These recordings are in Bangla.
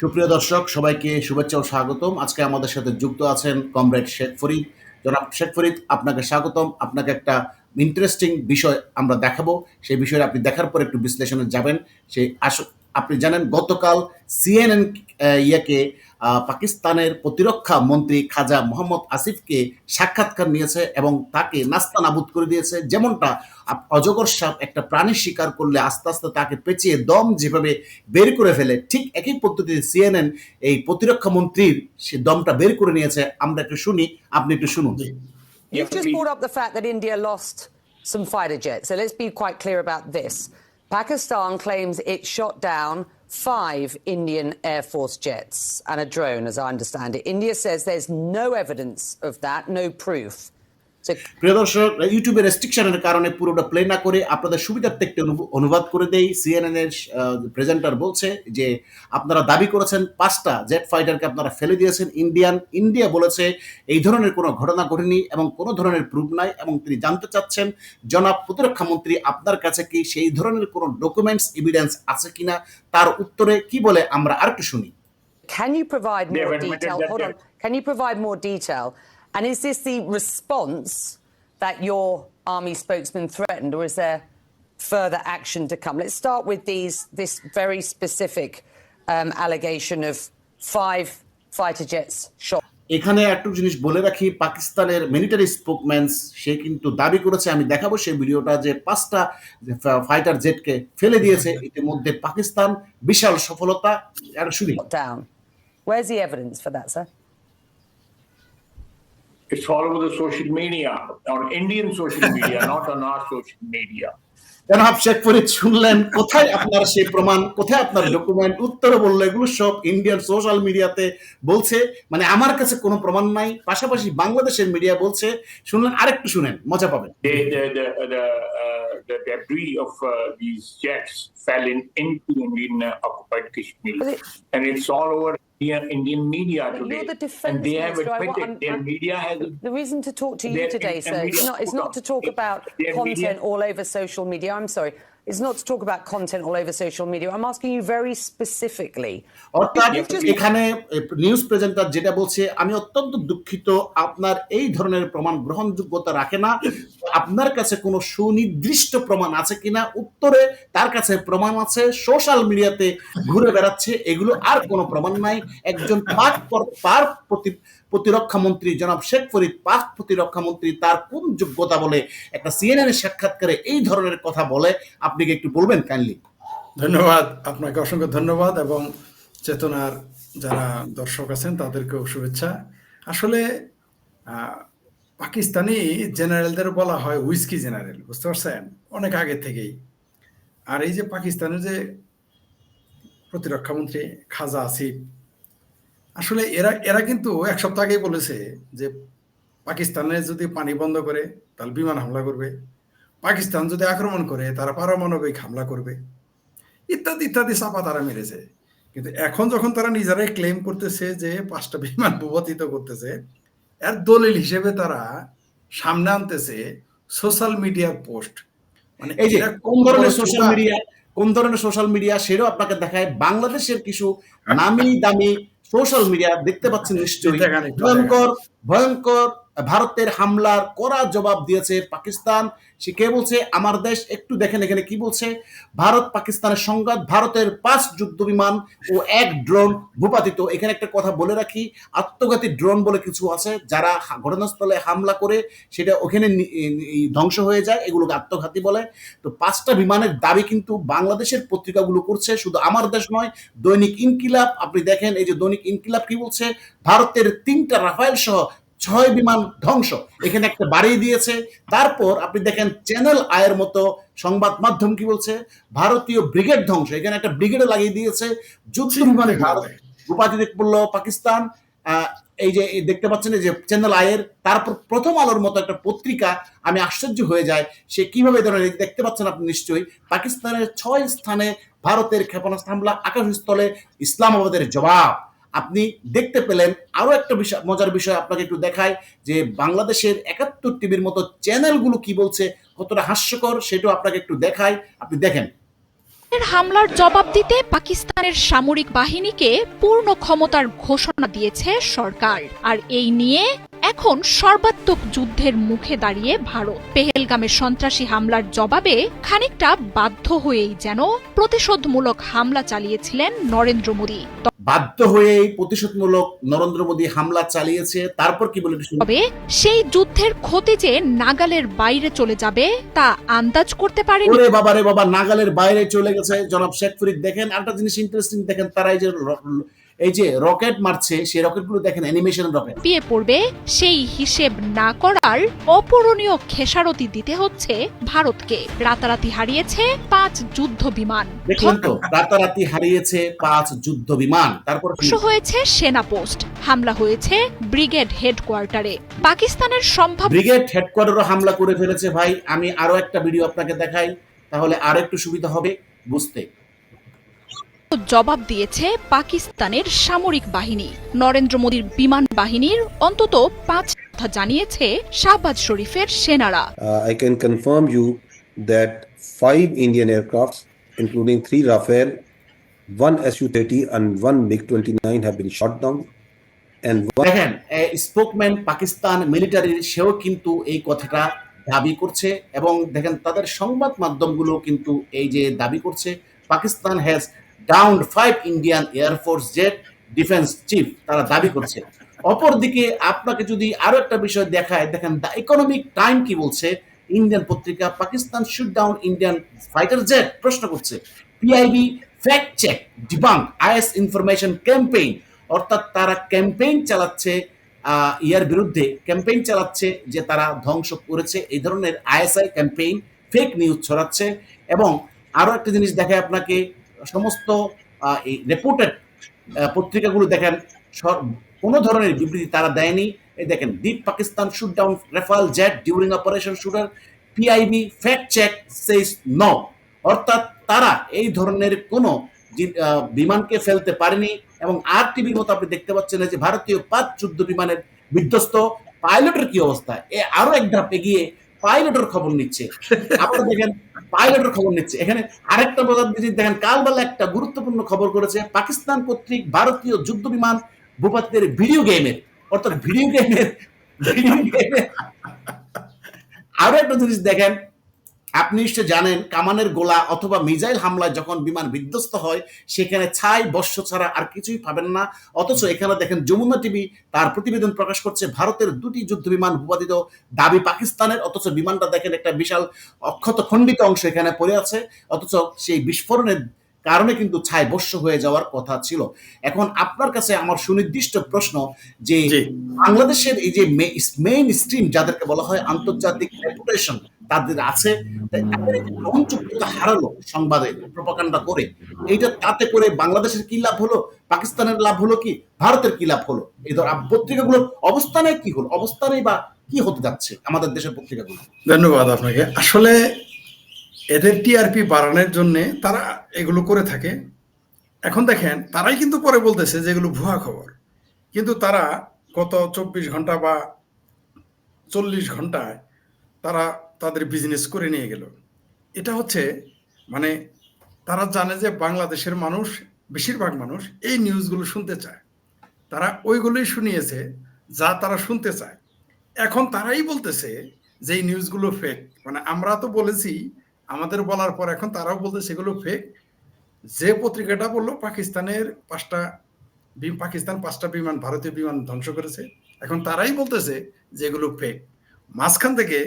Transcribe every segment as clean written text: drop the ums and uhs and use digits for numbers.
সুপ্রিয় দর্শক সবাইকে শুভেচ্ছা ও স্বাগতম। আজকে আমাদের সাথে যুক্ত আছেন কমরেড শেখ ফরিদ। জনাব শেখ ফরিদ, আপনাকে স্বাগতম। আপনাকে একটা ইন্টারেস্টিং বিষয় আমরা দেখাবো। সেই বিষয়ে আপনি দেখার পর একটু বিশ্লেষণে যাবেন। সেই আপনি জানেন গতকাল সিএনএন ইয়াকে পাকিস্তানের প্রতিরক্ষা মন্ত্রী খাজা মোহাম্মদ আসিফকে সাক্ষাৎকার নিয়েছে এবং তাকে নাস্তানাবুদ করে দিয়েছে। যেমনটা অজগর সাপ একটা প্রাণী শিকার করলে আস্তে আস্তে তাকে পেঁচিয়ে দম যেভাবে বের করে ফেলে, ঠিক একই পদ্ধতিতে সিএনএন এই প্রতিরক্ষা মন্ত্রীর সে দমটা বের করে নিয়েছে। আমরা একটু শুনি, আপনি একটু শুনুন। You've just brought up the fact that India lost some fighter jets. So let's be quite clear about this. Pakistan claims it shot down 5 Indian Air Force jets and a drone, as I understand it. India says there's no evidence of that, no proof. প্রিয় দর্শক, ইউটিউবের রেস্ট্রিকশনের কারণে পুরোটা প্লে না করে আপনাদের সুবিধার্থে একটি অনুবাদ করে দেই। সিএনএন এর প্রেজেন্টার বলছে যে আপনারা দাবি করেছেন 5টা জেট ফাইটারকে আপনারা ফেলে দিয়েছেন ইন্ডিয়া বলেছে এই ধরনের কোনো ঘটনা ঘটেনি এবং কোনো ধরনের প্রুফ নাই, এবং তিনি জানতে চাচ্ছেন জনাব প্রতিরক্ষা মন্ত্রী আপনার কাছে কি সেই ধরনের কোনো ডকুমেন্টস এভিডেন্স আছে কিনা। তার উত্তরে কি বলে আমরা আরেকটু শুনি। Can you provide more detail? Hold on. Can you provide more detail? And is this the response that your army spokesman threatened, or is there further action to come? Let's start with this very specific allegation of 5 fighter jets shot. এখানে একটু জিনিস বলে রাখি, পাকিস্তানের মিলিটারি স্পোকম্যান সে কিন্তু দাবি করেছে, আমি দেখাবো সেই ভিডিওটা, যে 5টা ফাইটার জেটকে ফেলে দিয়েছে। ইতিমধ্যে পাকিস্তান বিশাল সফলতা। আর শুনি। Where's the evidence for that, sir? It's all over the social media, on Indian social media, not on our social media. জনাব শেখ ফরিদ, শুনলেন কোথায় আপনার সেই প্রমাণ, কোথায় আপনার ডকুমেন্ট? উত্তরে বললো এগুলো সব ইন্ডিয়ান সোশ্যাল মিডিয়াতে বলছে, মানে আমার কাছে কোনো প্রমাণ নাই। পাশাপাশি বাংলাদেশের মিডিয়া বলছে। শুনলেন, আরেকটু শুনেন, মজা পাবেন। The debris of these jets fell into Indian occupied Kashmir, and it's all over Indian media today. And they have admitted, their media has... The reason to talk to you today, sir, is not to talk about content all over social media. I'm sorry. It's not to talk about content all over social media. I'm asking you very specifically. অর্থাৎ এখানে নিউজ প্রেজেন্টার যেটা বলছে, আমি অত্যন্ত দুঃখিত, আপনার এই ধরনের প্রমাণ গ্রহণযোগ্যতা রাখে না। আপনার কাছে কোনো সুনির্দিষ্ট প্রমাণ আছে কিনা? উত্তরে তার কাছে প্রমাণ আছে, সোশ্যাল মিডিয়াতে ঘুরে বেড়াচ্ছে, এগুলো আর কোনো প্রমাণ নাই। একজন পাক প্রতিরক্ষা মন্ত্রী জনাব শেখ ফরিদ, পাক প্রতিরক্ষা মন্ত্রী, তার কোন যোগ্যতা বলে একটা সিএনএন এর সাক্ষাৎকারে এই ধরনের কথা বলে? আপনি কি একটু বলবেন কাইন্ডলি? ধন্যবাদ, আপনাকে অসংখ্য ধন্যবাদ, এবং চেতনার যারা দর্শক আছেন তাদেরকেও শুভেচ্ছা। আসলে পাকিস্তানি জেনারেলদের বলা হয় হুইস্কি জেনারেল, বুঝতে পারছেন, অনেক আগে থেকেই। আর এই যে পাকিস্তানের যে প্রতিরক্ষা মন্ত্রী খাজা আসিফ, আসলে এরা কিন্তু 1 সপ্তাহ আগেই বলেছে যে পাকিস্তানে যদি পানি বন্ধ করে তাহলে বিমান হামলা করবে, পাকিস্তান যদি আক্রমণ করে তারা পারমাণবিক হামলা করবে, ইত্যাদি ইত্যাদি চাপা তারা মেরেছে। কিন্তু এখন যখন তারা নিজেরাই ক্লেম করতেছে যে 5টা বিমান ভূপাতিত করতেছে, এর দলিল হিসেবে তারা সামনে আনতেছে সোশ্যাল মিডিয়ার পোস্ট। মানে এই যে কোন ধরনের সোশ্যাল মিডিয়া সেটাও আপনাকে দেখায়। বাংলাদেশের কিছু নামি দামি সোশ্যাল মিডিয়া দেখতে পাচ্ছেন নিশ্চয়ই, ভয়ঙ্কর ভারতের হামলার কড়া জবাব দিয়েছে পাকিস্তান। সে কে বলছে? আমার দেশ। একটু দেখেন এখানে কি বলছে। ভারত পাকিস্তানের সংঘাত, ভারতের 5 যুদ্ধ বিমান ও 1 ড্রোন ভূপাতিত। এখানে একটা কথা বলে রাখি, আত্মঘাতী ড্রোন বলে কিছু আছে, যারা ঘটনাস্থলে হামলা করে সেটা ওখানে ধ্বংস হয়ে যায়, এগুলোকে আত্মঘাতী বলে। তো 5টা বিমানের দাবি কিন্তু বাংলাদেশের পত্রিকাগুলো করছে, শুধু আমার দেশ নয়। দৈনিক ইনকিলাব, আপনি দেখেন এই যে দৈনিক ইনকিলাব কি বলছে, ভারতের 3টা রাফায়েল সহ 6 বিমান ধ্বংস, এখানে একটা বাড়িয়ে দিয়েছে। তারপর আপনি দেখেন চ্যানেল আয়ের মতো সংবাদ মাধ্যম কি বলছে, ভারতীয় ব্রিগেড ধ্বংস, এখানে একটা ব্রিগেডও লাগিয়ে দিয়েছে। যুদ্ধ বিমানে ভূপাতিত করল পাকিস্তান। এই যে দেখতে পাচ্ছেন এই যে চ্যানেল আয়ের। তারপর প্রথম আলোর মতো একটা পত্রিকা, আমি আশ্চর্য হয়ে যায় সে কিভাবে ধরনের, দেখতে পাচ্ছেন আপনি নিশ্চয়ই, পাকিস্তানের 6 স্থানে ভারতের ক্ষেপণাস্ত্র হামলা, আকাশস্থলে ইসলামাবাদের জবাব। আপনি দেখতে পেলেন। আরো একটা বিষয়, মজার বিষয় আপনাকে একটু দেখায়, যে বাংলাদেশের 71 টিভির মতো চ্যানেলগুলো কি বলছে, কতটা হাস্যকর, সেটাও আপনাকে একটু দেখায়, আপনি দেখেন। এর হামলার জবাব দিতে পাকিস্তানের সামরিক বাহিনীকে পূর্ণ ক্ষমতার ঘোষণা দিয়েছে সরকার। আর এই নিয়ে এখন সর্বাত্মক যুদ্ধের মুখে দাঁড়িয়ে ভারত। পেহেলগামের সন্ত্রাসী হামলার জবাবে খানিকটা বাধ্য হয়েই যেন প্রতিশোধমূলক হামলা চালিয়েছিলেন নরেন্দ্র মোদী। বাধ্য হয়েই প্রতিশোধমূলক নরেন্দ্র মোদী হামলা চালিয়েছে। তারপর কি বলে? তবে সেই যুদ্ধের ক্ষতি যে নাগালের বাইরে চলে যাবে তা আন্দাজ করতে পারেনি। ওরে বাবা রে বাবা, নাগালের বাইরে চলে গেছে জনাব শেখ ফরিদ। দেখেন একটা জিনিস ইন্টারেস্টিং, দেখেন তারা এই যে রকেট মারছে, সেই রকেটগুলো দেখেন অ্যানিমেশন রকেট। পিয়ে পড়বে সেই হিসেব না করার অপূরণীয় খেসারতি দিতে হচ্ছে ভারতকে। রাতারাতি হারিয়েছে 5 যুদ্ধ বিমান। দেখলেন তো, রাতারাতি হারিয়েছে 5 যুদ্ধ বিমান। তারপর হয়েছে সেনা পোস্ট, হামলা হয়েছে ব্রিগেড হেডকোয়ার্টারে। পাকিস্তানের সম্ভাব্য ব্রিগেড হেডকোয়ার্টারও হামলা করে ফেলেছে। ভাই আমি আরো একটা ভিডিও আপনাকে দেখাই, তাহলে আর একটু সুবিধা হবে বুঝতে। জবাব দিয়েছে পাকিস্তানের সামরিক বাহিনী। নরেন্দ্র মোদীর বিমান বাহিনীর অন্তত 5 কথা জানিয়েছে শাহবাজ শরীফের সেনারা। I can confirm you that 5 Indian aircrafts, including 3 Rafale, 1 Su-30 and 1 MiG-29 have been shot down. And দেখেন স্পোকম্যান পাকিস্তান মিলিটারির, সেও কিন্তু এই কথাটা দাবি করছে, এবং দেখেন তাদের সংবাদ মাধ্যমগুলো কিন্তু এই যে দাবি করছে Pakistan has downed 5 Indian air force jet, defence chief তারা দাবি করছে। অপরদিকে আপনাকে যদি আরো একটা বিষয় দেখায়, দেখেন দ্য ইকোনমিক টাইম কি বলছে, ইন্ডিয়ান পত্রিকা, Pakistan shoot down Indian fighter jet, প্রশ্ন করছে। PIB fact check debunk is information campaign, অর্থাৎ তারা ক্যাম্পেইন চালাচ্ছে ইয়ার বিরুদ্ধে, ক্যাম্পেইন চালাচ্ছে যে তারা ধ্বংস করেছে, এই ধরনের আইএসআই ক্যাম্পেইন, ফেক নিউজ ছড়াচ্ছে। এবং আরো একটা জিনিস দেখায় আপনাকে, সমস্ত এই রেপুটেড পত্রিকাগুলো দেখেন কোনো ধরনের বিবৃতি তারা দেয়নি। এই দেখেন, did Pakistan shoot down Rafale jet during operation শুটার, PIB fact check says no, অর্থাৎ তারা এই ধরনের কোনো বিমানকে ফেলতে পারেনি। এবং আর টিভির মতো আপনি দেখতে পাচ্ছেন যে ভারতীয় 5 যুদ্ধ বিমানের বিধ্বস্ত। পাইলটের কি অবস্থা, আরো এক ধাপ এগিয়ে পাইলটের খবর নিচ্ছে। আপনারা দেখেন পাইলটের খবর নিচ্ছে। এখানে আরেকটা বোঝার জিনিস দেখেন, কালবেলা একটা গুরুত্বপূর্ণ খবর করেছে পাকিস্তান কর্তৃক ভারতীয় যুদ্ধ বিমান ভূপাতিদের ভিডিও গেমের, অর্থাৎ ভিডিও গেমের আরো একটা জিনিস দেখেন, আপনি নিশ্চয় জানেন কামানের গোলা অথবা মিসাইল হামলায় যখন বিমান বিধ্বস্ত হয় সেখানে ছাই বর্ষ ছাড়া আর কিছুই পাবেন না। অথচ এখানে দেখেন যমুনা টিভি তার প্রতিবেদন প্রকাশ করছে ভারতের 2টি যুদ্ধ বিমান ভূপাতিত, দাবি পাকিস্তানের, অথচ বিমানটা দেখেন একটা বিশাল অক্ষত খণ্ডিত অংশ এখানে পড়ে আছে, অথচ সেই বিস্ফোরণের কারণে কিন্তু ছাই বর্ষ হয়ে যাওয়ার কথা ছিল। এখন আপনার কাছে আমার সুনির্দিষ্ট প্রশ্ন যে বাংলাদেশের এই যে মেইন স্ট্রিম যাদেরকে বলা হয় আন্তর্জাতিক রেপুটেশন তাদের আছে, গ্রহণযোগ্যতা হারালো সংবাদে প্রোপাগান্ডা করে, এইটা তাতে করে বাংলাদেশের কি লাভ হলো, পাকিস্তানের লাভ হলো কি, ভারতের কি লাভ হলো, এই ধর পত্রিকাগুলোর অবস্থানে কি হলো, অবস্থানে বা কি হতে যাচ্ছে আমাদের দেশের পত্রিকাগুলো? ধন্যবাদ আপনাকে। আসলে এদের টিআরপি বাড়ানোর জন্য তারা এগুলো করে থাকে। এখন দেখেন তারাই কিন্তু পরে বলতেছে যে এগুলো ভুয়া খবর, কিন্তু তারা গত 24 ঘন্টা বা 40 ঘন্টায় তারা তাদের বিজনেস করে নিয়ে গেল। এটা হচ্ছে মানে তারা জানে যে বাংলাদেশের মানুষ, বেশিরভাগ মানুষ এই নিউজগুলো শুনতে চায়, তারা ওইগুলোই শুনিয়েছে যা তারা শুনতে চায়। এখন তারাই বলতেছে যে এই নিউজগুলো ফেক। মানে আমরা তো বলেছি, আমাদের বলার পর এখন তারাও বলতেছে এগুলো ফেক। যে পত্রিকাটা বললো পাকিস্তান 5টা বিমান, ভারতীয় বিমান ধ্বংস করেছে, এখন তারাই বলতেছে যে এগুলো ফেক। মাঝখান থেকে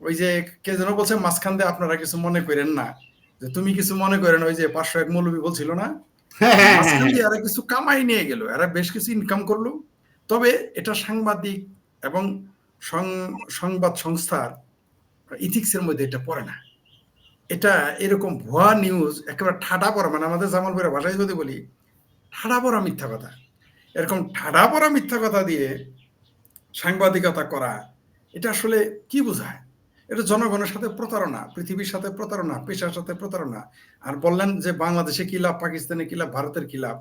ওই যে কে যেন বলছে, মাঝখান দিয়ে আপনারা কিছু মনে করেন না, যে তুমি কিছু মনে করেন, ওই যে 501 মৌলবী বলছিল না, মাঝখান দিয়ে এরা কিছু কামাই নিয়ে গেল, এরা বেশ কিছু ইনকাম করলো। তবে এটা সাংবাদিক এবং সংবাদ সংস্থার ইথিক্সের মধ্যে এটা পড়ে না। এটা এরকম ভুয়া নিউজ একেবারে ঠাডা পড়া, মানে আমাদের জামালপুরের ভাষায় যদি বলি ঠাডা পড়া মিথ্যা কথা, এরকম ঠাডা পড়া মিথ্যা কথা দিয়ে সাংবাদিকতা করা, এটা আসলে কি বোঝায়? এটা জনগণের সাথে প্রতারণা, পৃথিবীর সাথে প্রতারণা, পেশার সাথে প্রতারণা। আর বললেন যে বাংলাদেশে কি লাভ, পাকিস্তানে কি লাভ, ভারতের কি লাভ,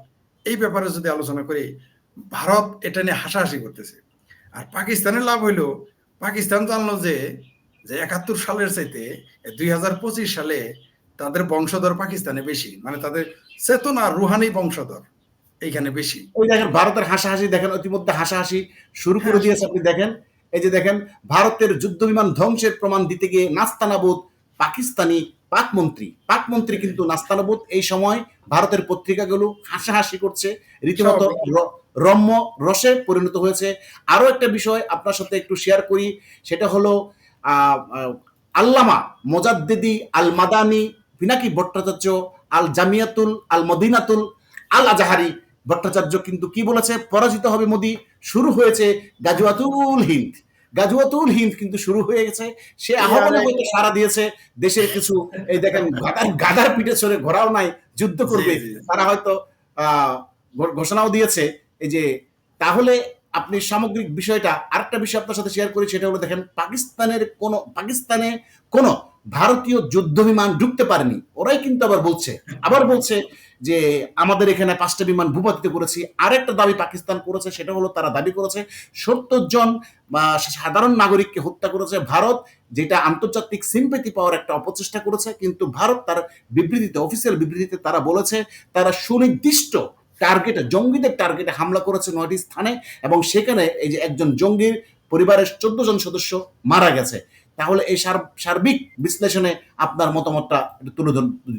এই ব্যাপারে যদি আলোচনা করি, ভারত এটা নিয়ে হাসাহাসি করতেছে। আর পাকিস্তানের লাভ হইলো, পাকিস্তান জানলো যে 71 সালের চাইতে 2025 সালে তাদের বংশধর পাকিস্তানে বেশি, মানে তাদের চেতনা রুহানি বংশধর এইখানে বেশি। ওই দেখেন ভারতের হাসাহাসি দেখেন, ইতিমধ্যে হাসাহাসি শুরু করে দিয়েছে। আপনি দেখেন, এই যে দেখেন, ভারতের যুদ্ধ বিমান ধ্বংসের প্রমাণ দিতে গিয়ে নাস্তানাবুদ পাকিস্তানি পাকমন্ত্রী কিন্তু নাস্তানাবুদ। এই সময় ভারতের পত্রিকাগুলো হাসাহাসি করছে, রীতিমতো রম্য রসে পরিণত হয়েছে। আরো একটা বিষয় আপনার সাথে একটু শেয়ার করি, সেটা হলো আল্লামা মোজাদ্দেদি আল মাদানি পিনাকি ভট্টাচার্য আল জামিয়াতুল আল মদিনাতুল আল আজাহারি ভট্টাচার্য কিন্তু কি বলেছে, পরাজিত হবে মোদি, শুরু হয়েছে গাজওয়াতুল হিন্দ কিন্তু শুরু হয়ে গেছে। সে আহ্বানে হয়তো সাড়া দিয়েছে দেশের কিছু, এই দেখেন গাদার পিঠে চড়ে ঘোড়াও নাই, যুদ্ধ করবে, তারা হয়তো ঘোষণাও দিয়েছে। এই যে তাহলে আপনি সামগ্রিক বিষয়টা, আরেকটা বিষয় আপনার সাথে শেয়ার করি, সেটা হলো দেখেন, পাকিস্তানে কোনো ভারতীয় যুদ্ধ বিমান ঢুকতে পারেনি। ওরাই কিন্তু আবার বলছে যে আমাদের এখানে 5টা বিমান ভূপাতিত করেছি। আরেকটা দাবি পাকিস্তান করেছে, সেটা হলো তারা দাবি করেছে 70 জন সাধারণ নাগরিককে হত্যা করেছে ভারত, যেটা আন্তর্জাতিক সিম্পেথি পাওয়ার একটা অপচেষ্টা করেছে। কিন্তু ভারত তার বিবৃতিতে, অফিসিয়াল বিবৃতিতে তারা বলেছে তারা সুনির্দিষ্ট টার্গেটে, জঙ্গিদের টার্গেটে হামলা করেছে 9টি স্থানে, এবং সেখানে এই যে একজন জঙ্গির পরিবারের 14 জন সদস্য মারা গেছে। তাহলে এই সার্বিক বিশ্লেষণে আপনার মতামতটা একটু তুলে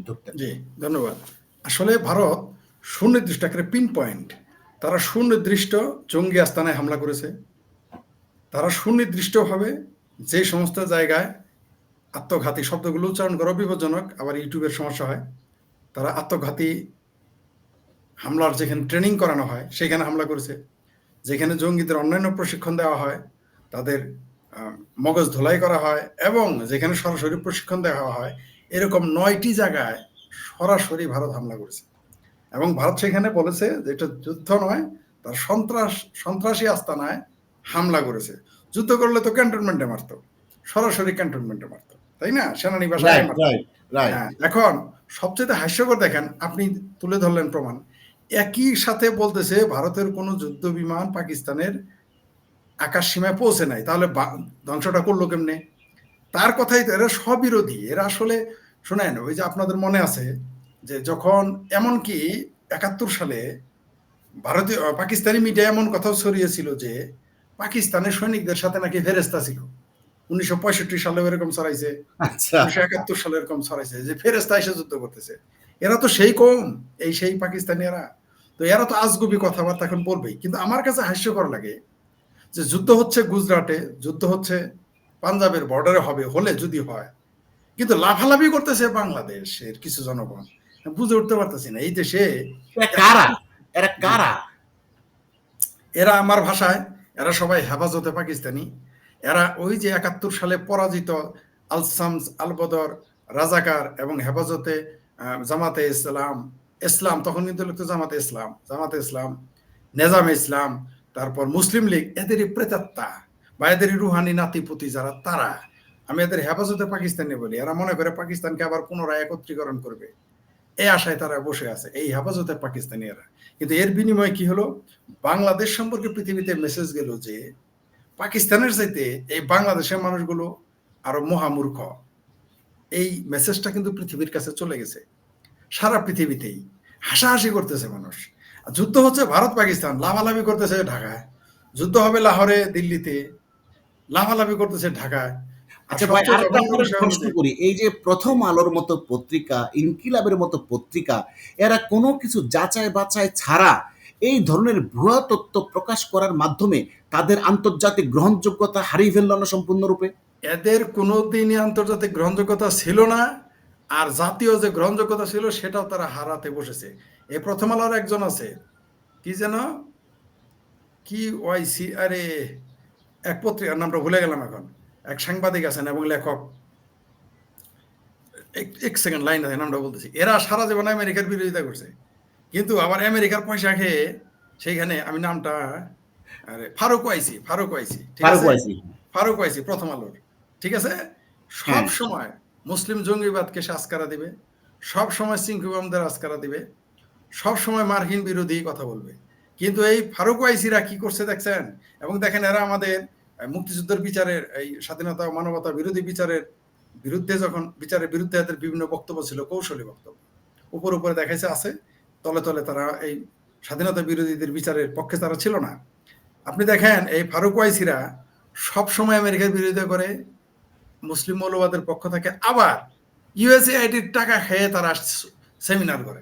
ধরতেন। জি, ধন্যবাদ। আসলে ভারত সুনির্দিষ্ট একটা পিন পয়েন্ট, তারা সুনির্দিষ্ট জঙ্গি আস্তানায় হামলা করেছে। তারা সুনির্দিষ্টভাবে যে সমস্ত জায়গায় আত্মঘাতী, শব্দগুলো উচ্চারণ করা বিপজ্জনক, আবার ইউটিউবের সমস্যা হয়, তারা আত্মঘাতী হামলার যেখানে ট্রেনিং করানো হয় সেখানে হামলা করেছে। যেখানে জঙ্গিদের অন্যান্য প্রশিক্ষণ দেওয়া হয়, তাদের মগজ ধোলাই করা হয়, এবং যেখানে সরাসরি প্রশিক্ষণ দেওয়া হয়, এরকম 9টি জায়গায় সরাসরি ভারত হামলা করেছে। এবং ভারত সেখানে বলেছে যে এটা যুদ্ধ নয়, তার সন্ত্রাসী আস্তানায় হামলা করেছে। যুদ্ধ করলে তো ক্যান্টনমেন্টে মারতো, সরাসরি ক্যান্টনমেন্টে মারতো, তাই না, সেনানিবাসায় মারতো। এখন সবচেয়ে হাস্যকর দেখেন, আপনি তুলে ধরলেন প্রমাণ, একই সাথে বলতেছে ভারতের কোনো যুদ্ধ বিমান পাকিস্তানের আকাশ সীমায় পৌঁছে নাই, তাহলে ধ্বংসটা করলো কেমনে? তার কথাই তো, এরা স্ববিরোধী। এরা আসলে শোনেন, ওই যে আপনাদের মনে আছে যে যখন এমনকি 71 সালে পাকিস্তানি মিডিয়া এমন কথাও ছড়িয়েছিল যে পাকিস্তানের সৈনিকদের সাথে নাকি ফেরেস্তা ছিল। 1965 সালে এরকম ছড়াইছে, 1971 সালে এরকম ছড়াইছে যে ফেরেস্তা এসে যুদ্ধ করতেছে। এরা তো সেই কম, সেই পাকিস্তানি এরা তো আজগুবি কথাবার্তা এখন বলবেই। কিন্তু আমার কাছে হাস্যকর লাগে যে যুদ্ধ হচ্ছে গুজরাটে, যুদ্ধ হচ্ছে পাঞ্জাবের বর্ডারে হলে যদি হয়, কিন্তু লাফালাফি করতেছে বাংলাদেশের কিছু জনগণ। বুঝে উঠতে পারতেছি না এই দেশে এরা, আমার ভাষায় এরা সবাই হেফাজতে পাকিস্তানি। এরা ওই যে 71 সালে পরাজিত আল শামস, আল বদর, রাজাকার এবং হেফাজতে জামাতে ইসলাম, তখন কিন্তু লিখতো জামাতে ইসলাম, নেজামে ইসলাম, তারপর মুসলিম লীগ, এদেরই প্রেতাত্মা বা এদেরই রুহানি নাতিপুতি যারা, তারা, আমি এদের হেফাজতে পাকিস্তানি বলি। এরা মনে করে পাকিস্তানকে আবার পুনরায় একত্রীকরণ করবে, এই আশায় তারা বসে আছে, এই হেফাজতে পাকিস্তানি এরা। কিন্তু এর বিনিময়ে কি হলো, বাংলাদেশ সম্পর্কে পৃথিবীতে মেসেজ গেল যে পাকিস্তানের চাইতে এই বাংলাদেশের মানুষগুলো আরো মহামূর্খ। এই মেসেজটা কিন্তু পৃথিবীর কাছে চলে গেছে, সারা পৃথিবীতেই হাসাহাসি করতেছে মানুষ। যুদ্ধ হচ্ছে ভারত পাকিস্তান, লাফালাফি করতেছে ঢাকায়, যুদ্ধ হবে লাহোরে, দিল্লিতে, লাফালাফি করতেছে ঢাকায়। আচ্ছা ভাই, আরেকটা প্রশ্ন করি, এই যে প্রথম আলোর মতো পত্রিকা, ইনকিলাবের মতো পত্রিকা, এরা কোনো কিছু যাচাই বাছাই ছাড়া এই ধরনের ভুয়া তথ্য প্রকাশ করার মাধ্যমে তাদের আন্তর্জাতিক গ্রহণযোগ্যতা হারিয়ে ফেলল না সম্পূর্ণরূপে? এদের কোনোদিনই আন্তর্জাতিক গ্রহণযোগ্যতা ছিল না, আর জাতীয় যে গ্রহণযোগ্যতা ছিল সেটাও তারা হারাতে বসেছে। এই প্রথম আলোর একজন আছে, কি যেন, কি ওয়াইসি, আরে এক পত্রিকার নামটা ভুলে গেলাম এখন, এক সাংবাদিক আছেন এবং লেখক, এক সেকেন্ড লাইন আছে, নামটা বলতেছি। এরা সারা জীবন আমেরিকার বিরোধিতা করছে, কিন্তু আবার আমেরিকার পয়সা খেয়ে সেইখানে, আমি নামটা, আরে ফারুক ওয়াইসি, ফারুক ওয়াইসি প্রথম আলোর, ঠিক আছে, সব সময় মুসলিম জঙ্গিবাদকে সে আস্কারা দিবে, সব সময় সিংকুবামদের আস্কারা দিবে, সব সময় মার্কিন বিরোধী কথা বলবে। কিন্তু এই ফারুক ওয়াইসিরা কি করছে দেখছেন? এবং দেখেন, এরা আমাদের মুক্তিযুদ্ধের বিচারের, এই স্বাধীনতা মানবতা বিরোধী বিচারের বিরুদ্ধে যখন বিচারের বিরুদ্ধে তাদের বিভিন্ন বক্তব্য ছিল, কৌশলী বক্তব্য, উপরে দেখাইছে আছে, তলে তলে তারা এই স্বাধীনতা বিরোধীদের বিচারের পক্ষে তারা ছিল না। আপনি দেখেন এই ফারুক ওয়াইসিরা সবসময় আমেরিকার বিরোধিতা করে, মুসলিম মৌলবাদের পক্ষ থেকে, আবার ইউএসএআইডির টাকা খেয়ে তারা সেমিনার করে,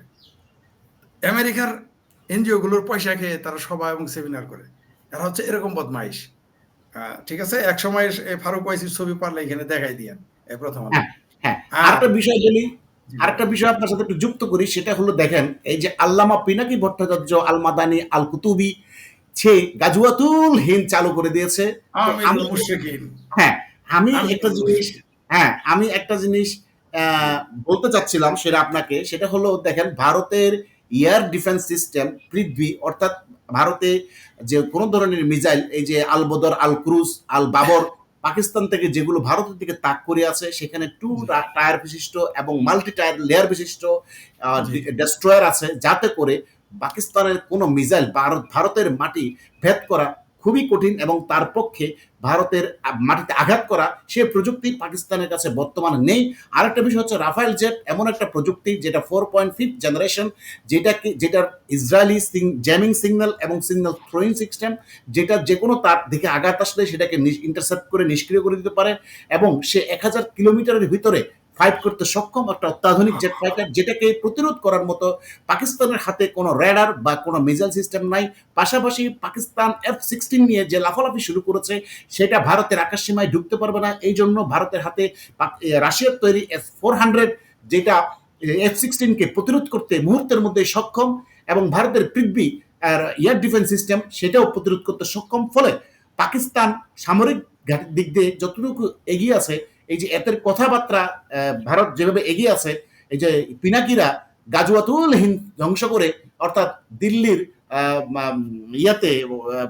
আমেরিকার এনজিও গুলোর পয়সা খেয়ে তারা সভা এবং সেমিনার করে। এরা হচ্ছে এরকম বদমাইশ। ঠিক আছে, এক সময় ফারুক ওয়াইসির ছবি পারলে এখানে দেখাই দিয়েন প্রথম। হ্যাঁ, আরেকটা বিষয় বলি, আরেকটা বিষয় আপনার সাথে একটু যুক্ত করি, সেটা হলো দেখেন এই যে আল্লামা পিনাকি ভট্টাচার্য আল মাদানি আল কুতুবি সে গাজওয়াতুল হিন্দ চালু করে দিয়েছে। হ্যাঁ, আমি একটা জিনিস বলতে চাচ্ছিলাম সেটা আপনাকে, সেটা হলো দেখেন ভারতের এয়ার ডিফেন্স সিস্টেম পৃথ্বী, অর্থাৎ ভারতে যে কোনো ধরনের মিসাইল, এই যে আল বদর, আল ক্রুজ, আল বাবর, পাকিস্তান থেকে যেগুলো ভারতের দিকে তাক করে আছে, সেখানে 2 টায়ার বিশিষ্ট এবং মাল্টি টায়ার লেয়ার বিশিষ্ট ডেস্ট্রয়ার আছে, যাতে করে পাকিস্তানের কোনো মিসাইল ভারতের মাটি ভেদ করা খুবই কঠিন এবং তার পক্ষে ভারতের মাটিতে আঘাত করা সে প্রযুক্তি পাকিস্তানের কাছে বর্তমানে নেই। আরেকটা বিষয় হচ্ছে রাফায়েল জেট, এমন একটা প্রযুক্তি যেটা 4.5 জেনারেশন, যেটার ইসরায়েলি জ্যামিং সিগন্যাল এবং সিগন্যাল থ্রোয়িং সিস্টেম, যেটা যে কোনো তার দিকে আঘাত আসলে সেটাকে ইন্টারসেপ্ট করে নিষ্ক্রিয় করে দিতে পারে, এবং সে 1000 কিলোমিটারের ভিতরে ফাইট করতে সক্ষম একটা অত্যাধুনিক জেট ফাইটার, যেটাকে প্রতিরোধ করার মতো পাকিস্তানের হাতে কোনো রেডার বা কোনো মিসাইল সিস্টেম নাই। পাশাপাশি পাকিস্তান F-16 নিয়ে যে লাফালাফি শুরু করেছে সেটা ভারতের আকাশসীমায় ঢুকতে পারবে না। এই জন্য ভারতের হাতে রাশিয়ার তৈরি S-400 যেটা F-16 কে প্রতিরোধ করতে মুহূর্তের মধ্যে সক্ষম, এবং ভারতের পৃথ্বী এয়ার ডিফেন্স সিস্টেম সেটাও প্রতিরোধ করতে সক্ষম। ফলে পাকিস্তান সামরিক দিক দিয়ে যতটুকু এগিয়ে আছে, এই যে এতের কথাবার্তা ভারত যেভাবে এগিয়ে আছে, এই যে পিনাকিরা গাজওয়াতুল হিন্দ ধ্বংস করে, অর্থাৎ দিল্লির ইয়াতে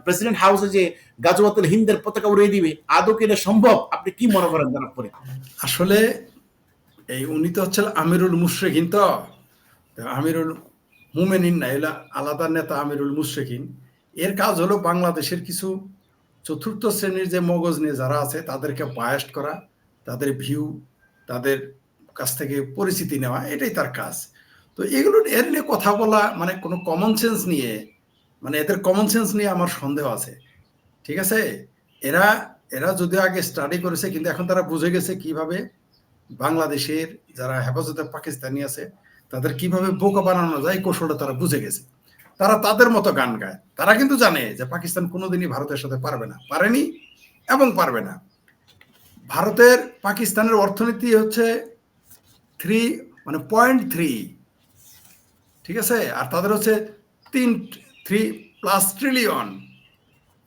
প্রেসিডেন্ট হাউসে যে গাজওয়াতুল হিন্দের পতাকা উড়িয়ে দিবে, আদৌ কি এটা সম্ভব? আপনি কি মনে করেন জানাব পরে? আসলে এই উনি তো হচ্ছে আমিরুল মুশরিকিন, তো আমিরুল মুমিনিন না, এলা আলাদা নেতা আমিরুল মুশরিকিন। এর কাজ হলো বাংলাদেশের কিছু চতুর্থ শ্রেণীর যে মগজ নিয়ে যারা আছে তাদেরকে বায়াস্ট করা, তাদের ভিউ, তাদের কাছ থেকে পরিচিতি নেওয়া, এটাই তার কাজ। তো এগুলো এর নিয়ে কথা বলা মানে কোনো কমন সেন্স নিয়ে, মানে এদের কমন সেন্স নিয়ে আমার সন্দেহ আছে। ঠিক আছে, এরা যদিও আগে স্টাডি করেছে, কিন্তু এখন তারা বুঝে গেছে কিভাবে বাংলাদেশের যারা হেফাজতে পাকিস্তানি আছে তাদের কিভাবে বোকা বানানো যায়, কৌশলটা তারা বুঝে গেছে। তারা তাদের মতো গান গায়, তারা কিন্তু জানে যে পাকিস্তান কোনোদিনই ভারতের সাথে পারবে না, পারেনি এবং পারবে না। ভারতের পাকিস্তানের অর্থনীতি হচ্ছে 0.3, ঠিক আছে, আর তাদের হচ্ছে 3+ ট্রিলিয়ন।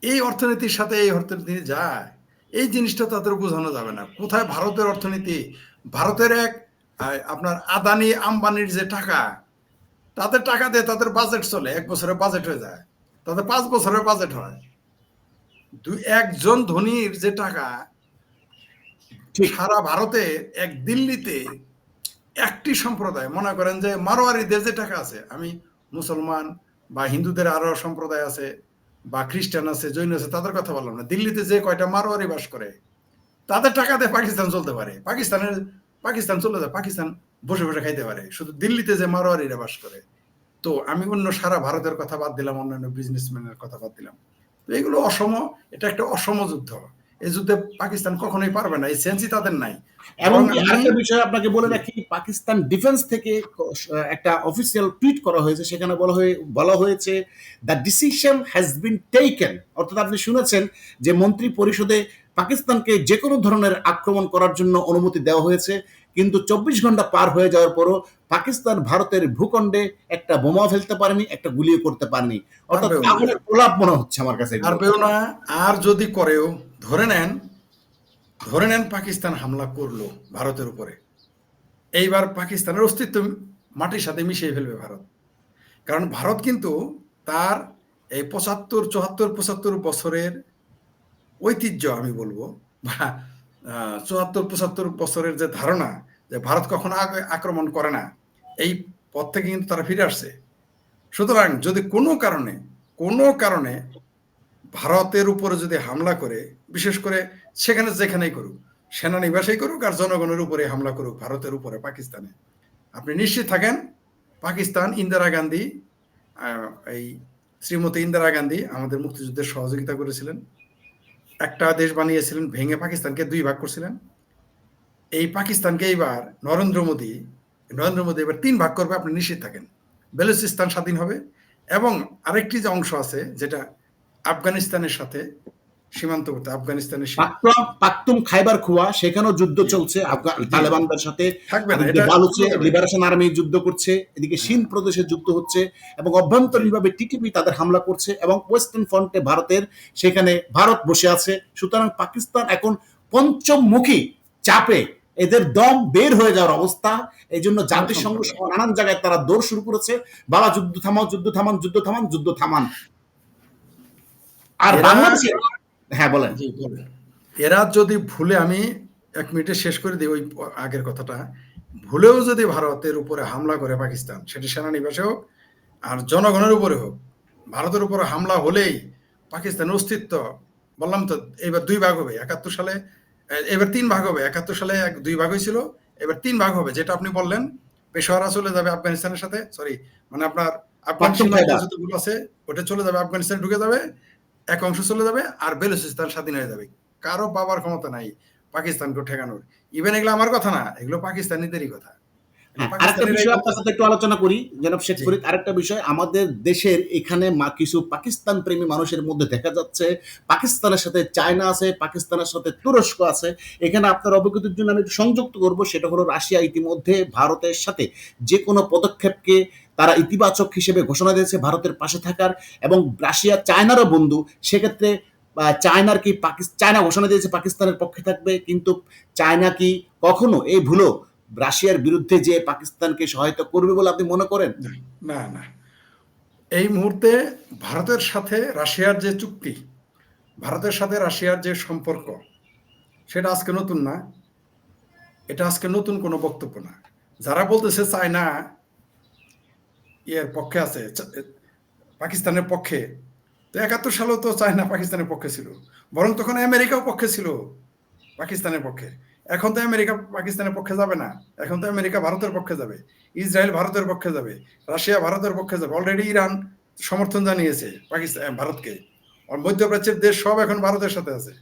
এই অর্থনীতির সাথে এই অর্থনীতি যায়, এই জিনিসটা তাদের বোঝানো যাবে না। কোথায় ভারতের অর্থনীতি, ভারতের আপনার আদানি আম্বানির যে টাকা, তাদের টাকা দিয়ে তাদের বাজেট চলে, 1 বছরের বাজেট হয়ে যায়, তাদের 5 বছরের বাজেট হয়। একজন ধনীর যে টাকা, সারা ভারতে দিল্লিতে একটি সম্প্রদায়, মনে করেন যে মারোয়ারিদের যে টাকা আছে, আমি মুসলমান বা হিন্দুদের আরো সম্প্রদায় আছে বা খ্রিস্টান আছে, জৈন আছে, তাদের কথা বললাম না, দিল্লিতে যে কয়টা মারোয়ারি বাস করে তাদের টাকা দিয়ে পাকিস্তান চলতে পারে, পাকিস্তান চলে যায়, পাকিস্তান বসে বসে খাইতে পারে, শুধু দিল্লিতে যে মারোয়ারিরা বাস করে। তো আমি অন্য সারা ভারতের কথা বাদ দিলাম, অন্যান্য বিজনেসম্যানের কথা বাদ দিলাম। তো এগুলো এটা একটা অসম যুদ্ধ। এই যুদ্ধে পাকিস্তান কখনোই পারবে না, এই সেন্সই তাদের নাই। এবং আরেকটা বিষয় আপনাকে বলে রাখি, পাকিস্তান ডিফেন্স থেকে একটা অফিসিয়াল টুইট করা হয়েছে, সেখানে বলা হয়েছে the decision has been taken, অর্থাৎ আপনি শুনেছেন যে মন্ত্রী পরিষদে পাকিস্তানকে যে কোনো ধরনের আক্রমণ করার জন্য অনুমতি দেওয়া হয়েছে, কিন্তু 24 ঘন্টা পার হয়ে যাওয়ার পরও পাকিস্তান ভারতের ভূখণ্ডে একটা বোমা ফেলতে পারেনি, একটা গুলিও করতে পারেনি। অর্থাৎ আগুনের প্রলাপ মনে হচ্ছে আমার কাছে। আর যদি করেও ধরে নেন পাকিস্তান হামলা করলো ভারতের উপরে, এইবার পাকিস্তানের অস্তিত্ব মাটির সাথে মিশিয়ে ফেলবে ভারত। কারণ ভারত কিন্তু তার এই 75 বছরের ঐতিহ্য, আমি বলবো, বা 74-75 বছরের যে ধারণা যে ভারত কখনো আক্রমণ করে না, এই পথ থেকে কিন্তু তারা ফিরে আসছে। সুতরাং যদি কোনো কারণে ভারতের উপরে যদি হামলা করে, বিশেষ করে যেখানেই করুক, সেনানিবাসেই করুক আর জনগণের উপরে হামলা করুক, ভারতের উপরে, পাকিস্তানে, আপনি নিশ্চিত থাকেন পাকিস্তান, ইন্দিরা গান্ধী, এই শ্রীমতী ইন্দিরা গান্ধী আমাদের মুক্তিযুদ্ধের সহযোগিতা করেছিলেন, একটা দেশ বানিয়েছিলেন, ভেঙে পাকিস্তানকে 2 ভাগ করছিলেন। এই পাকিস্তানকে এইবার নরেন্দ্র মোদী এবার 3 ভাগ করবে, আপনি নিশ্চিত থাকেন। বেলুচিস্তান স্বাধীন হবে, এবং আরেকটি যে অংশ আছে যেটা আফগানিস্তানের সাথে সীমান্তবর্তী, আফগানিস্তানের পাখতুম খাইবার খুয়া, সেখানেও যুদ্ধ চলছে তালেবানদের সাথে, থাকবে না, বালুচে লিবারেশন আর্মি যুদ্ধ করছে, এদিকে সিন্ধ প্রদেশে যুদ্ধ হচ্ছে, এবং অভ্যন্তরীণভাবে টিটিপি তাদের হামলা করছে, এবং ওয়েস্টার্ন ফ্রন্টে ভারতের, সেখানে ভারত বসে আছে। সুতরাং পাকিস্তান এখন পঞ্চমুখী চাপে, এদের দম বের হয়ে যাওয়ার অবস্থা। এই জন্য জাতিসংঘ সহ নানান জায়গায় তারা দৌড় শুরু করেছে, বাবা যুদ্ধ থামাও, যুদ্ধ থামান, যুদ্ধ থামান, যুদ্ধ থামান। আর বাংলাদেশে, হ্যাঁ বলেন। এরা যদি ভুলে, আমি 1 মিনিটে শেষ করে দিই ওই আগের কথাটা, ভুলেও যদি ভারতের উপরে হামলা করে পাকিস্তান, সেটা সেনানিবাসে হোক আর জনগণের উপরে হোক, ভারতের উপরে হামলা হলেই পাকিস্তানের অস্তিত্ব, বললাম তো এবার 2 ভাগ হবে। 71 সালে এবার 3 ভাগ হবে। 71 সালে 2 ভাগ হয়েছিল, এবার 3 ভাগ হবে। যেটা আপনি বললেন, পেশোয়ারা চলে যাবে আফগানিস্তানের সাথে, সরি মানে আপনার আফগান যতগুলো আছে ওটা চলে যাবে, আফগানিস্তানে ঢুকে যাবে, এক অংশ চলে যাবে, আর বেলুচিস্তান স্বাধীন হয়ে যাবে। কারো বাবার ক্ষমতা নাই পাকিস্তানকে ঠেকানোর। ইভেন এগুলো আমার কথা না, এগুলো পাকিস্তানিদেরই কথা। আরেকটা বিষয় আপনার সাথে একটু আলোচনা করি জনাব শেখ ফরিদ। আরেকটা বিষয়, আমাদের দেশের এখানে কিছু পাকিস্তান প্রেমী মানুষের মধ্যে দেখা যাচ্ছে, পাকিস্তানের সাথে চায়না আছে, পাকিস্তানের সাথে তুরস্ক আছে। এখানে আপনার অবগতির জন্য আমি একটু সংযুক্ত করব, সেটা হলো রাশিয়া ইতিমধ্যে ভারতের সাথে যে কোনো পদক্ষেপকে তারা ইতিবাচক হিসেবে ঘোষণা দিয়েছে, ভারতের পাশে থাকার, এবং রাশিয়া চায়নারও বন্ধু। সেক্ষেত্রে চায়নার কি চায়না ঘোষণা দিয়েছে পাকিস্তানের পক্ষে থাকবে, কিন্তু চায়না কি কখনো এই ভুলো রাশিয়ার বিরুদ্ধে যে পাকিস্তানকে সহায়তা করবে বলে আপনি মনে করেন? না না, এই মুহূর্তে ভারতের সাথে রাশিয়ার যে চুক্তি, ভারতের সাথে রাশিয়ার যে সম্পর্ক, সেটা আজকে নতুন না, এটা আজকে নতুন কোনো বক্তব্য না। যারা বলতেছে চায়না এর পক্ষে আছে, পাকিস্তানের পক্ষে, তো 71 সালেও তো চায়না পাকিস্তানের পক্ষে ছিল, বরং তখন আমেরিকাও পক্ষে ছিল পাকিস্তানের পক্ষে। এখন তো আমেরিকা পাকিস্তানের পক্ষে যাবে না, এখন তো আমেরিকা ভারতের পক্ষে যাবে, ইসরায়েল ভারতের পক্ষে যাবে, রাশিয়া ভারতের পক্ষে যাবে। অলরেডি ইরান সমর্থন জানিয়েছে ভারতকে। আর মধ্যপ্রাচ্যের দেশ সব এখন ভারতের সাথে আছে।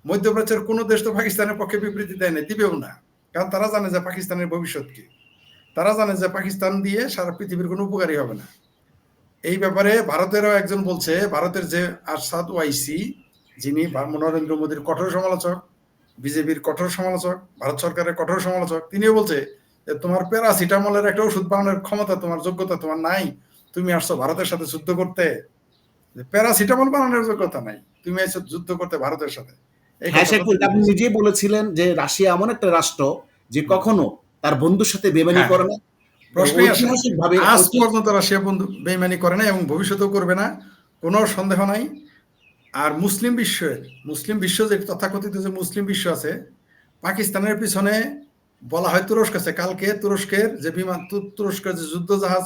মধ্যপ্রাচ্যের কোনো দেশ তো পাকিস্তানের পক্ষে বিবৃতি দেয় না, দিবেও না, কারণ তারা জানে যে পাকিস্তানের ভবিষ্যৎ কি, তারা জানে যে পাকিস্তান দিয়ে সারা পৃথিবীর কোনো উপকারী হবে না। এই ব্যাপারে ভারতেরও একজন বলছে, ভারতের যে আরশাদ ওয়াইসি, যিনি নরেন্দ্র মোদীর কঠোর সমালোচক, বিজেপির কঠোর সমালোচক, ভারত সরকারের কঠোর সমালোচক, তিনিও বলছে যে তোমার প্যারাসিটামলের একটা ওষুধ বানানোর ক্ষমতা, তোমার যোগ্যতা তোমার নাই, তুমি আসছো ভারতের সাথে যুদ্ধ করতে, প্যারাসিটামল বানানোর যোগ্যতা নাই, তুমি এসে যুদ্ধ করতে ভারতের সাথে। আপনি নিজেই বলেছিলেন যে রাশিয়া এমন একটা রাষ্ট্র যে কখনো তার বন্ধুর সাথে বেমানি করে না, ঐতিহাসিকভাবে আজ পর্যন্ত রাশিয়া বন্ধু বেমানি করে না এবং ভবিষ্যতেও করবে না, কোনো সন্দেহ নাই। আর মুসলিম বিশ্ব যে তথাকথিত যে মুসলিম বিশ্ব আছে, পাকিস্তানের পিছনে বলা হয় তুরস্ক আছে। কালকে তুরস্কের যে বিমান, তুরস্কের যে যুদ্ধ জাহাজ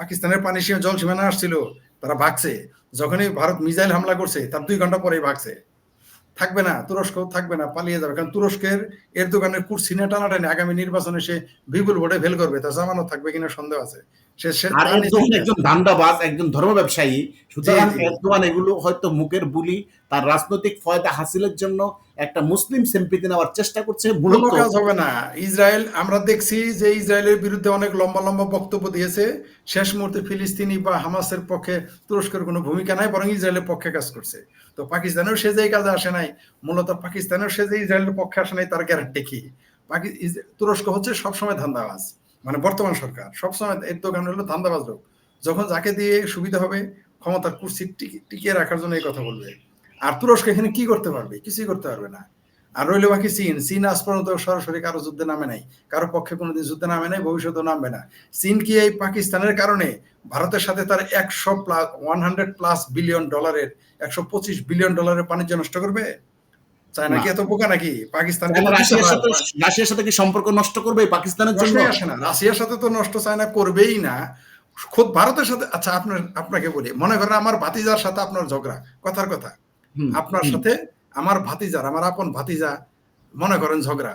পাকিস্তানের পানি জল সীমানা আসছিল, তারা ভাগছে। যখনই ভারত মিসাইল হামলা করছে তার 2 ঘন্টা পরেই ভাগছে। থাকবে না, তুরস্ক থাকবে না, পালিয়ে যাবে। কারণ তুরস্কের এরদোগানের কুর্সি না টানাটানি আগামী নির্বাচনে সে বিপুল ভোটে ফেল করবে, তার জামানত থাকবে কিনা সন্দেহ আছে। একজন ধান্দাবাজ, একজন ধর্ম ব্যবসায়ী, সুতরাং এরদোগান এগুলো হয়তো মুখের বুলি, তার রাজনৈতিক ফায়দা হাসিলের জন্য একটা মুসলিম সিম্পিতি নেওয়ার চেষ্টা করছে। কোনো কাজ হবে না। ইসরায়েল, আমরা দেখছি যে ইসরায়েলের বিরুদ্ধে অনেক লম্বা লম্বা বক্তব্য দিয়েছে, শেষ মুহূর্তে ফিলিস্তিনি বা হামাসের পক্ষে তুরস্কের কোনো ভূমিকা নাই, বরং ইসরায়েলের পক্ষে কাজ করছে। তো পাকিস্তানেও সে যে কাজে আসে নাই, মূলত পাকিস্তানেও সে যে ইসরায়েলের পক্ষে আসে নাই, তার গ্যারান্টি কি? তুরস্ক হচ্ছে সবসময় ধান্দাবাজ, মানে বর্তমান সরকার সবসময় এরদোগান হলো ধান্দাবাজ লোক। যখন যাকে দিয়ে সুবিধা হবে, ক্ষমতার কুর্সি টিকিয়ে রাখার জন্য এই কথা বলবে। আর তুরস্ক এখানে কি করতে পারবে? কিছুই করতে পারবে না। আর রইল বাকি চীন আজ পর্যন্ত সরাসরি কারো যুদ্ধে নামে নাই, কারো পক্ষে কোনোদিন যুদ্ধে নামে নাই, ভবিষ্যতেও নামবে না। চীন কি এই পাকিস্তানের কারণে ভারতের সাথে তার 100+ বিলিয়ন ডলারের, $125 বিলিয়ন বাণিজ্য নষ্ট করবে? চায়না কি এত বোকা নাকি? পাকিস্তান রাশিয়ার সাথে কি সম্পর্ক নষ্ট করবে পাকিস্তানের জন্য? আসে না, রাশিয়ার সাথে তো নষ্ট চায়না করবেই না, খুব ভারতের সাথে। আচ্ছা, আপনাকে বলি, মনে করেন আমার ভাতিজার সাথে আপনার ঝগড়া, কথার কথা, আপনার সাথে আমার ভাতিজার, আমার আপন ভাতিজা মনে করেন ঝগড়া।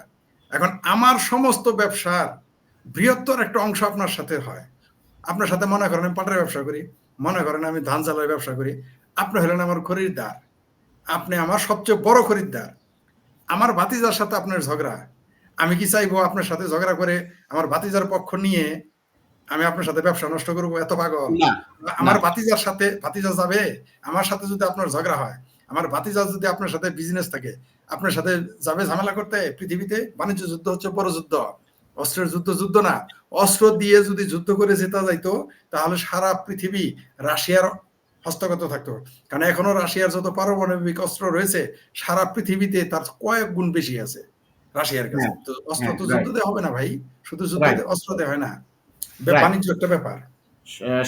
এখন আমার সমস্ত ব্যবসার বৃহত্তর একটা অংশ আপনার সাথে হয়। আপনার সাথে মনে করেন আমি পাটের ব্যবসা করি, মনে করেন আমি ধান চালের ব্যবসা করি, আপনি হলেন আমার খরিদ্দার, আপনি আমার সবচেয়ে বড় খরিদ্দার। আমার ভাতিজার সাথে আপনার ঝগড়া, আমি কি চাইবো আপনার সাথে ঝগড়া করে আমার ভাতিজার পক্ষ নিয়ে আমি আপনার সাথে ব্যবসা নষ্ট করবো? এত পাগল? আমার ভাতিজার সাথে ভাতিজা যাবে, আমার সাথে যদি আপনার ঝগড়া হয়, আমার ভাতিজা যদি আপনার সাথে বিজনেস থাকে, আপনার সাথে যাবে ঝামেলা করতে? পৃথিবীতে বাণিজ্য যুদ্ধ হচ্ছে বড় যুদ্ধ, অস্ত্রের যুদ্ধ না। অস্ত্র দিয়ে যদি যুদ্ধ করে জেতা যাইতো তাহলে সারা পৃথিবী রাশিয়ার হস্তগত থাকতো। কারণ এখনো রাশিয়ার যত পারমাণবিক অস্ত্র রয়েছে সারা পৃথিবীতে তার কয়েক গুণ বেশি আছে রাশিয়ার কাছে। তো অস্ত্র তো যুদ্ধ দিয়ে হবে না ভাই, শুধু যুদ্ধ অস্ত্র দিয়ে হয় না, বাণিজ্য একটা ব্যাপার।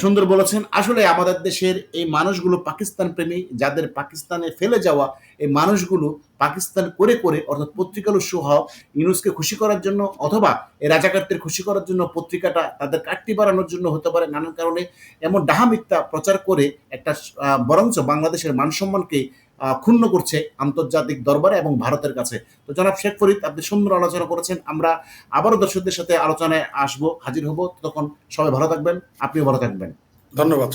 সুন্দর বলেছেন। আসলে আমাদের দেশের এই মানুষগুলো পাকিস্তান প্রেমী, যাদের পাকিস্তানে ফেলে যাওয়া এই মানুষগুলো পাকিস্তান করে করে, অর্থাৎ পত্রিকার সহ ইউনুসকে খুশি করার জন্য অথবা এই রাজাকারদের খুশি করার জন্য, পত্রিকাটা তাদের কাটতি বাড়ানোর জন্য হতে পারে, নানান কারণে এমন ডাহা মিথ্যা প্রচার করে একটা বরঞ্চ বাংলাদেশের মান সম্মানকে ক্ষুণ্ণ করছে আন্তর্জাতিক দরবারে এবং ভারতের কাছে। তো জনাব শেখ ফরিদ, আপনি সুন্দর আলোচনা করেছেন। আমরা আবারও দর্শকদের সাথে আলোচনায় আসবো, হাজির হব। তখন সবাই ভালো থাকবেন, আপনিও ভালো থাকবেন। ধন্যবাদ।